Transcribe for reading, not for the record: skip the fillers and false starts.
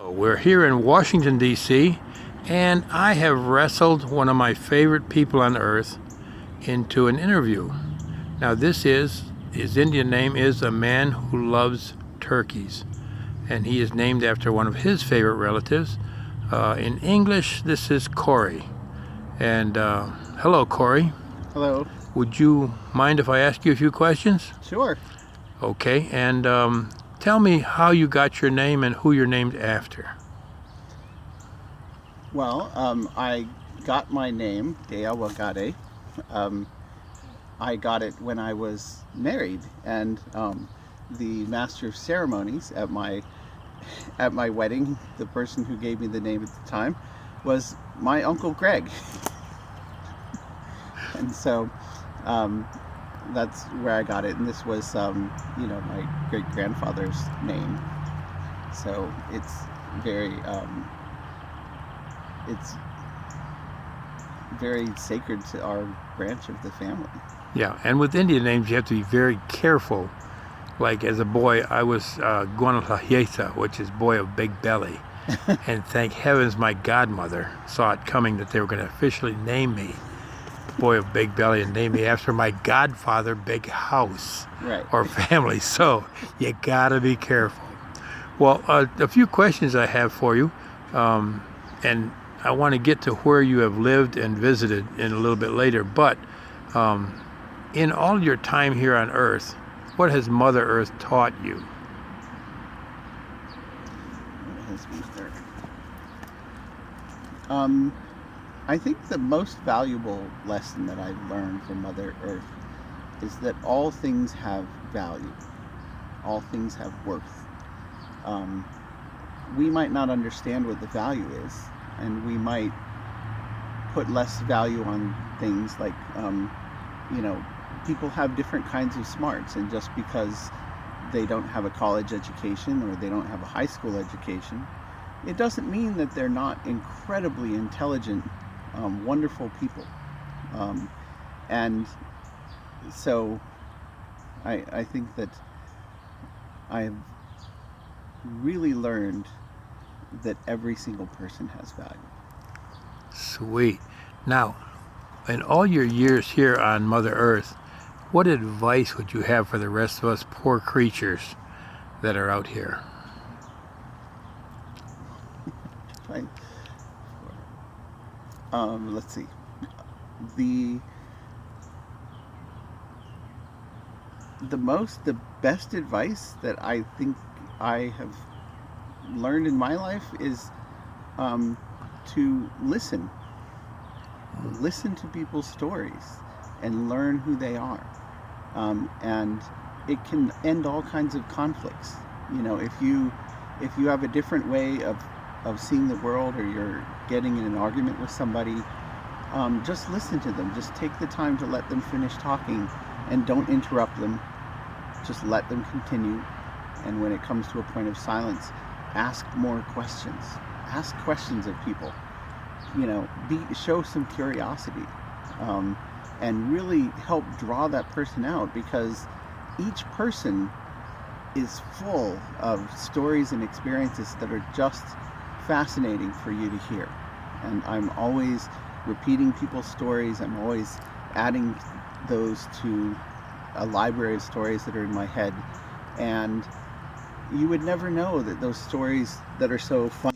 We're here in Washington, D.C., and I have wrestled one of my favorite people on earth into an interview. Now his Indian name is A Man Who Loves Turkeys, and he is named after one of his favorite relatives. In English, this is Cory. And hello, Cory. Hello. Would you mind if I ask you a few questions? Sure. Okay, and tell me how you got your name and who you're named after. Well, I got my name, Dea Wagade. I got it when I was married, and the master of ceremonies at my wedding, the person who gave me the name at the time, was my Uncle Greg. And so that's where I got it, and this was my great-grandfather's name. So it's very sacred to our branch of the family. Yeah, and with Indian names, you have to be very careful. Like as a boy, I was Guanalahiesa, which is boy of big belly. And thank heavens my godmother saw it coming that they were going to officially name me boy of big belly and name me after my godfather, Big House, right, or family. So you gotta be careful. Well, a few questions I have for you, and I want to get to where you have lived and visited in a little bit later. But in all your time here on Earth, what has Mother Earth taught you? What has Mother Earth? I think the most valuable lesson that I've learned from Mother Earth is that all things have value. All things have worth. We might not understand what the value is, and we might put less value on things like, people have different kinds of smarts, and just because they don't have a college education or they don't have a high school education, it doesn't mean that they're not incredibly intelligent, wonderful people. And so I think that I've really learned that every single person has value. Sweet. Now, in all your years here on Mother Earth, what advice would you have for the rest of us poor creatures that are out here? Right. Let's see. The best advice that I think I have learned in my life is to listen. Listen to people's stories and learn who they are. And it can end all kinds of conflicts. If you have a different way of seeing the world, or you're getting in an argument with somebody, just listen to them. Just take the time to let them finish talking, and don't interrupt them. Just let them continue. And when it comes to a point of silence, ask more questions. Ask questions of people. Show some curiosity, and really help draw that person out, because each person is full of stories and experiences that are just fascinating for you to hear. And I'm always repeating people's stories. I'm always adding those to a library of stories that are in my head. And you would never know that those stories that are so funny